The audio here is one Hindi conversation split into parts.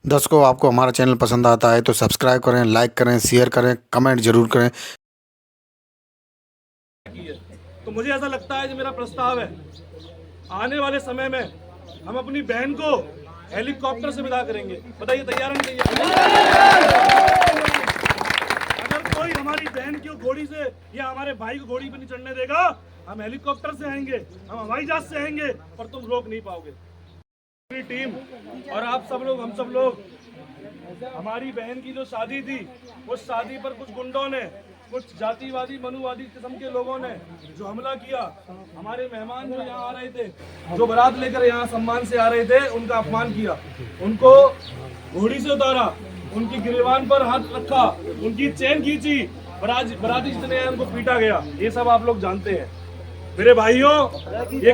दर्शकों, आपको हमारा चैनल पसंद आता है तो सब्सक्राइब करें, लाइक करें, शेयर करें, कमेंट जरूर करें। तो मुझे ऐसा लगता है जो मेरा प्रस्ताव है, आने वाले समय में हम अपनी बहन को हेलीकॉप्टर से विदा करेंगे। बताइए तैयार नहीं तैयार? अगर कोई हमारी बहन को घोड़ी से या हमारे भाई को घोड़ी पे नहीं चढ़ने देगा, हम हेलीकॉप्टर से आएंगे, हम हवाई जहाज से आएंगे, पर तुम रोक नहीं पाओगे। पूरी टीम और आप सब लोग, हम सब लोग, हमारी बहन की जो शादी थी, उस शादी पर कुछ गुंडों ने, कुछ जातिवादी मनुवादी किस्म के लोगों ने जो हमला किया, हमारे मेहमान जो यहाँ आ रहे थे, जो बारात लेकर यहाँ सम्मान से आ रहे थे, उनका अपमान किया, उनको घोड़ी से उतारा, उनकी गिरबान पर हाथ रखा, उनकी चेन खींची, बराती जितने हैं उनको पीटा गया। ये सब आप लोग जानते हैं। मेरे भाइयों, ये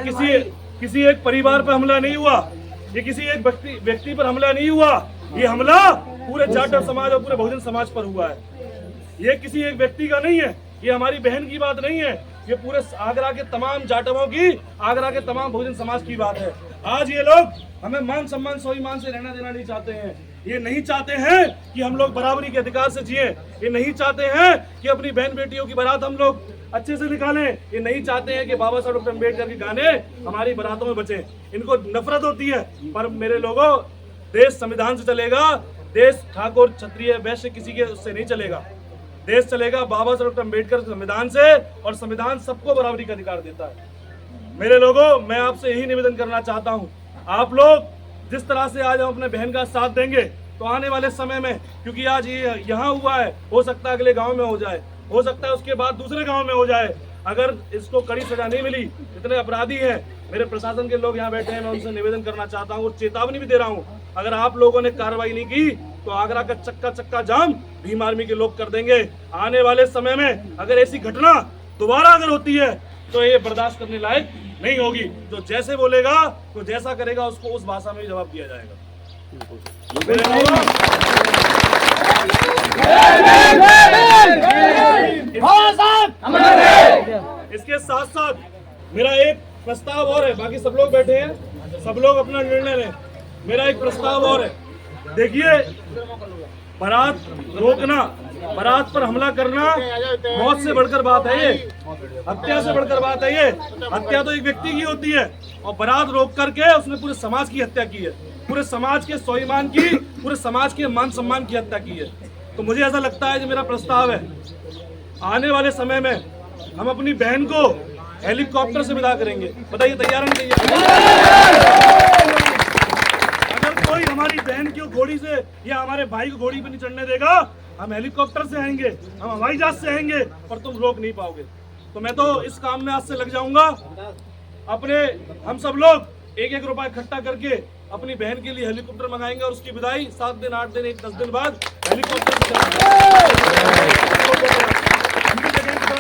किसी एक परिवार पर हमला नहीं हुआ, ये किसी एक व्यक्ति पर हमला नहीं हुआ, ये हमला पूरे जाटव समाज और पूरे बहुजन समाज पर हुआ है। ये किसी एक व्यक्ति का नहीं है, ये हमारी बहन की बात नहीं है, ये पूरे आगरा के तमाम जाटवों की, आगरा के तमाम बहुजन समाज की बात है। आज ये लोग हमें मान सम्मान स्वाभिमान से रहना देना नहीं चाहते हैं। ये नहीं चाहते हैं कि हम लोग बराबरी के अधिकार से जिए। ये नहीं चाहते हैं कि अपनी बहन बेटियों की बारात हम लोग अच्छे से निकालें। ये नहीं चाहते हैं कि बाबा साहब डॉक्टर अम्बेडकर के गाने हमारी बारातों में बचे। इनको नफरत होती है। पर मेरे लोगों, देश संविधान से चलेगा। देश ठाकुर क्षत्रिय वैश्य किसी के उससे नहीं चलेगा। देश चलेगा बाबा साहब डॉक्टर अम्बेडकर के संविधान से, और संविधान सबको बराबरी का अधिकार देता है। मेरे लोगों, मैं आपसे यही निवेदन करना चाहता हूँ, आप लोग जिस तरह से आज हम अपने बहन का साथ देंगे, तो आने वाले समय में, क्योंकि आज ये यहाँ हुआ है, हो सकता है अगले गांव में हो जाए, हो सकता है उसके बाद दूसरे गांव में हो जाए। अगर इसको कड़ी सजा नहीं मिली, इतने अपराधी हैं, मेरे प्रशासन के लोग यहाँ बैठे हैं, मैं उनसे निवेदन करना चाहता हूँ, चेतावनी भी दे रहा हूँ, अगर आप लोगों ने कार्रवाई नहीं की तो आगरा का चक्का जाम भीम आर्मी के लोग कर देंगे। आने वाले समय में अगर ऐसी घटना दोबारा अगर होती है तो ये बर्दाश्त करने लायक नहीं होगी। जो जैसे बोलेगा, तो जैसा करेगा, उसको उस भाषा में जवाब दिया जाएगा। इसके साथ साथ मेरा एक प्रस्ताव और है, बाकी सब लोग बैठे हैं, सब लोग अपना निर्णय लें। मेरा एक प्रस्ताव और है। देखिए, बारात रोकना, बारात पर हमला करना मौत से बढ़कर बात है, ये हत्या से बढ़कर बात है। ये हत्या तो एक व्यक्ति की होती है, और बारात रोक करके उसने पूरे समाज की हत्या की है, पूरे समाज के स्वाभिमान की, पूरे समाज के मान सम्मान की हत्या की है। तो मुझे ऐसा लगता है जो मेरा प्रस्ताव है, आने वाले समय में हम अपनी बहन को हेलीकॉप्टर से विदा करेंगे। बताइए तैयार नहीं तैयार? अगर कोई हमारी बहन को घोड़ी से या हमारे भाई को घोड़ी पे नहीं चढ़ने देगा, हम हेलीकॉप्टर से आएंगे, हम हवाई जहाज से आएंगे, पर तुम रोक नहीं पाओगे। तो मैं तो इस काम में आज से लग जाऊंगा। हम सब लोग 1-1 रुपया इकट्ठा करके अपनी बहन के लिए हेलीकॉप्टर मंगाएंगे, और उसकी विदाई 7 दिन, 8 दिन, 10 दिन बाद हेलीकॉप्टर से।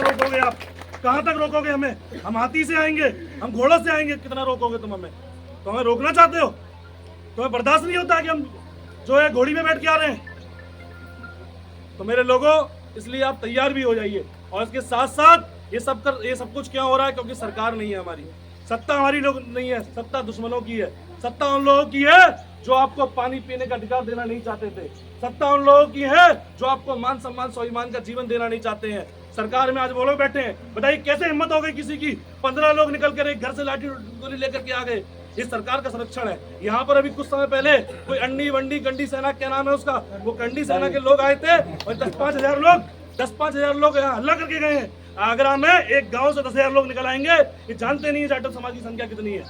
रोकोगे आप? कहाँ तक रोकोगे हमें? हम हाथी से आएंगे, हम घोड़ों से आएंगे, कितना रोकोगे तुम हमें? तो हमें रोकना चाहते हो? तुम्हें बर्दाश्त नहीं होता कि हम जो है घोड़ी में बैठ के आ रहे हैं? तो मेरे लोगों, इसलिए आप तैयार भी हो जाइए। और इसके साथ साथ ये सब कुछ क्यों हो रहा है? क्योंकि सरकार नहीं है हमारी, सत्ता हमारी लोग नहीं है, सत्ता दुश्मनों की है। सत्ता उन लोगों की है जो आपको पानी पीने का अधिकार देना नहीं चाहते थे। सत्ता उन लोगों की है जो आपको मान सम्मान स्वाभिमान का जीवन देना नहीं चाहते हैं। सरकार में आज वो लोग बैठे हैं। बताइए कैसे हिम्मत हो गई किसी की? 15 लोग निकल कर एक घर से लाठी गोली लेकर के आ गए। ये सरकार का संरक्षण है। यहाँ पर अभी कुछ समय पहले कोई अंडी वंडी गंडी सेना, क्या नाम है उसका, वो गंडी सेना के लोग आए थे, और 10-5 हजार लोग यहाँ हल्ला करके गए हैं। आगरा में एक गांव से 10,000 लोग निकल आएंगे। ये जानते नहीं है जाटव समाज की संख्या कितनी है।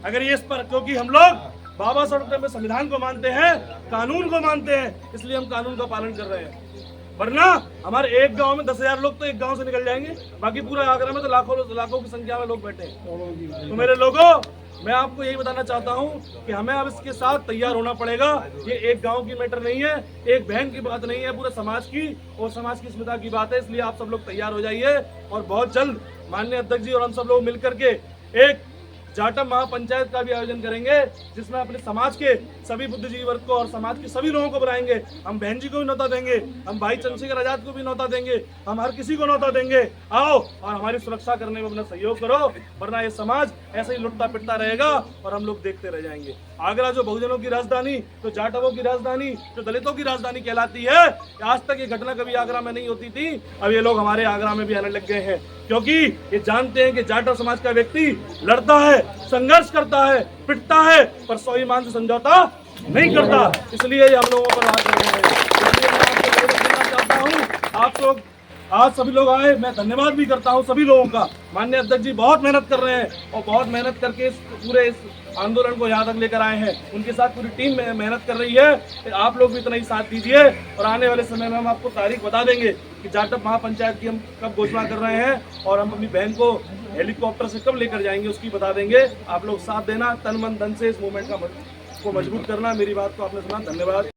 अगर ये इस पर, क्योंकि हम लोग बाबा साहब में संविधान को मानते हैं, कानून को मानते हैं, इसलिए हम कानून का पालन कर रहे हैं। वरना हमारे एक गांव में 10,000 लोग तो एक गांव से निकल जाएंगे, बाकी पूरा आगरा में तो लाखों की संख्या में लोग बैठे हैं। तो मेरे लोगों, मैं आपको यही बताना चाहता हूं कि हमें अब इसके साथ तैयार होना पड़ेगा। ये एक गांव की मैटर नहीं है, एक बहन की बात नहीं है, पूरे समाज की और समाज की अस्मिता की बात है। इसलिए आप सब लोग तैयार हो जाइए, और बहुत जल्द माननीय अध्यक्ष जी और हम सब लोग मिलकर के एक जाटव महापंचायत का भी आयोजन करेंगे, जिसमें अपने समाज के सभी बुद्धिजीवी वर्ग को और समाज के सभी लोगों को बुलाएंगे। हम बहन जी को भी न्योता देंगे, हम भाई चंद्रशेखर आजाद को भी न्योता देंगे, हम हर किसी को न्योता देंगे। आओ और हमारी सुरक्षा करने में अपना सहयोग करो, वरना ये समाज ऐसे ही लुटता पिटता रहेगा और हम लोग देखते रह जाएंगे। आगरा जो बहुजनों की राजधानी, जो जाटवों की राजधानी, जो दलितों की राजधानी कहलाती है, आज तक ये घटना कभी आगरा में नहीं होती थी। अब ये लोग हमारे आगरा में भी आने लग गए हैं, क्योंकि ये जानते हैं कि जाटव समाज का व्यक्ति लड़ता है, संघर्ष करता है, पिटता है, पर स्वाभिमान से समझौता नहीं करता। इसलिए ये हम लोगों पर हाथ रख रहे हैं। इसलिए मैं आपको निवेदन करना चाहता हूँ, आप लोग आज सभी लोग आए, मैं धन्यवाद भी करता हूं सभी लोगों का। माननीय अध्यक्ष जी बहुत मेहनत कर रहे हैं और बहुत मेहनत करके इस आंदोलन को यहाँ तक लेकर आए हैं। उनके साथ पूरी टीम मेहनत कर रही है। फिर आप लोग भी इतना ही साथ दीजिए और आने वाले समय में हम आपको तारीख बता देंगे कि जाटव महापंचायत की हम कब घोषणा कर रहे हैं और हम अपनी बहन को हेलीकॉप्टर से कब लेकर जाएंगे उसकी बता देंगे। आप लोग साथ देना, तन मन धन से इस मूवमेंट को मजबूत करना। मेरी बात को आपने सुना, धन्यवाद।